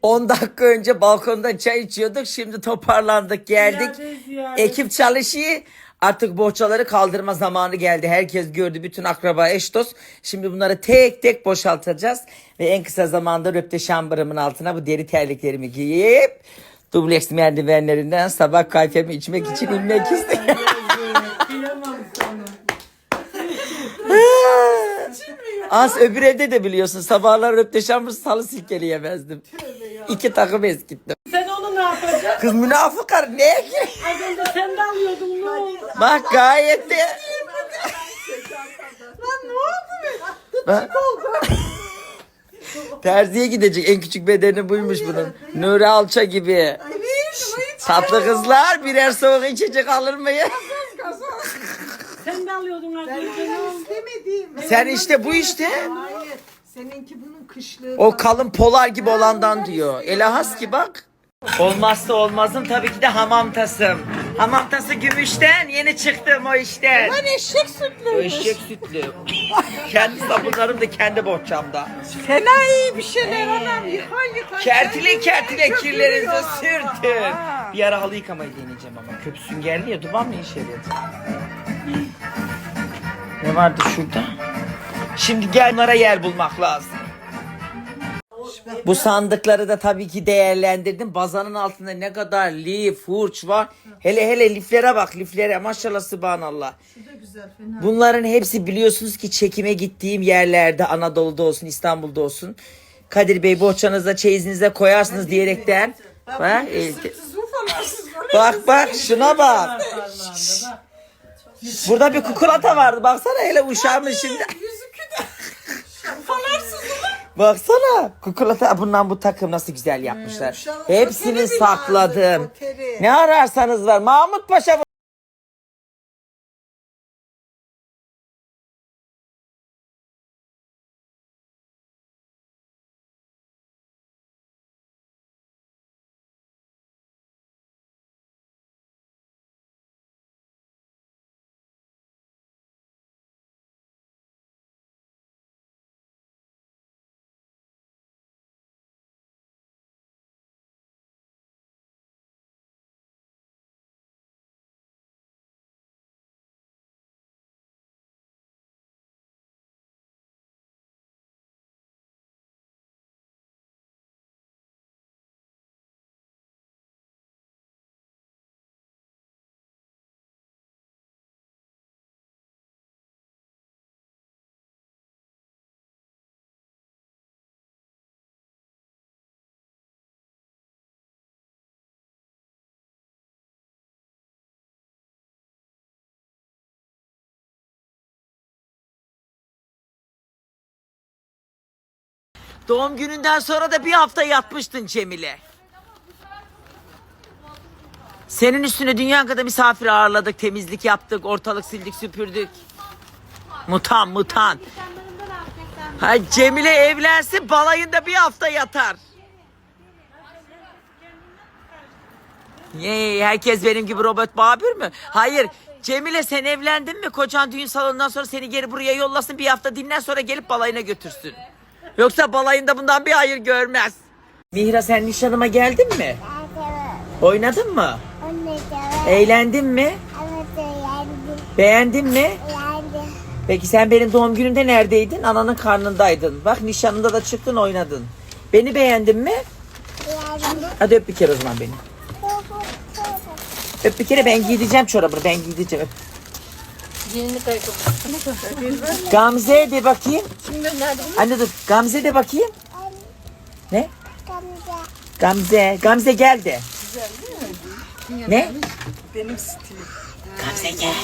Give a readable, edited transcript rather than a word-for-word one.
10 dakika önce balkonda çay içiyorduk. Şimdi toparlandık, geldik. Ekip çalışıyor. Artık bohçaları kaldırma zamanı geldi. Herkes gördü, bütün akraba, eş dost. Şimdi bunları tek tek boşaltacağız. Ve en kısa zamanda röpte şambırımın altına bu deri terliklerimi giyip dubleks merdivenlerinden sabah kahvemi içmek için inmek istedim. Az öbür evde de biliyorsun, sabahlar röpte şambır salı silkeleyemezdim. 2 takım eskittim. Sen onu ne yapacaksın? Kız münafıklar neye ki? Az önce sen de alıyordun, ne oldu? Bak gayet de. Lan ne oldu be? Terziye gidecek, en küçük bedeni buymuş bunun. Nuri Alça gibi. Tatlı kızlar, birer soğuk içecek alır mıyım? Sen de alıyordun az önce, ne oldu? İstemedim. Sen işte bu işte. Hayır. Seninki bunun kışlığı. O kalın polar gibi olandan diyor. Elahas ki bak. Olmazsa olmazım tabii ki de hamam tasım. Hamam tası gümüşten, yeni çıktım o işten. Lan eşek O sütlüymüş. eşek sütlü. Kendi sabunlarım da kendi bohçamda. Fena iyi bir şeyler anam. Yıka. Kertile kertile Köpürüyor. kirlerinizi sürtün. Bir ara halı yıkamayı deneyeceğim ama. Köpü süngerli ya, duman mı işe yarayacak? Ne vardı şurada? Şimdi gel, bunlara yer bulmak lazım. Bu sandıkları da tabii ki değerlendirdim. Bazanın altında ne kadar lif, hurç var. Hele liflere bak, liflere. Maşallah, subhanallah. Şu da güzel fena. Bunların hepsi biliyorsunuz ki çekime gittiğim yerlerde, Anadolu'da olsun, İstanbul'da olsun. Kadir Bey, bohçanıza, çeyizinize koyarsınız diyerekten. Bak, bak şuna bak. Burada bir kukulata vardı. Baksana, hele uşağımın şimdi. Yüzükü de. Falarsız ulan. Baksana. Kukulata, bundan bu takım nasıl güzel yapmışlar. uşağın Hepsini oteli bile sakladım. aldık, oteli. Ne ararsanız var. Mahmut Paşa. Doğum gününden sonra da bir hafta yatmıştın Cemile. Senin üstüne dünya kadar misafir ağırladık, temizlik yaptık, ortalık sildik, süpürdük. Mutan. Ha, Cemile evlensin, balayında bir hafta yatar. Herkes benim gibi robot babür mü? Hayır. Cemile, sen evlendin mi? Kocan düğün salonundan sonra seni geri buraya yollasın, bir hafta dinlen, sonra gelip balayına götürsün. Yoksa balayında bundan bir hayır görmez. Mihra, sen nişanıma geldin mi? Oynadın mı? Eğlendin mi? Evet, beğendim. Beğendin mi? Beğendim. Peki sen benim doğum günümde neredeydin? Ananın karnındaydın. Bak, nişanında da çıktın, oynadın. Beni beğendin mi? Beğendim. Hadi öp bir kere o zaman beni. Öp bir kere, ben giydireceğim çorabını. Ben giydireceğim. Öp. Gamze de bakayım. Anne dur. Gamze de bakayım. Ne? Gamze. Gamze gel de. Ne? Benim stilim. Gamze gel.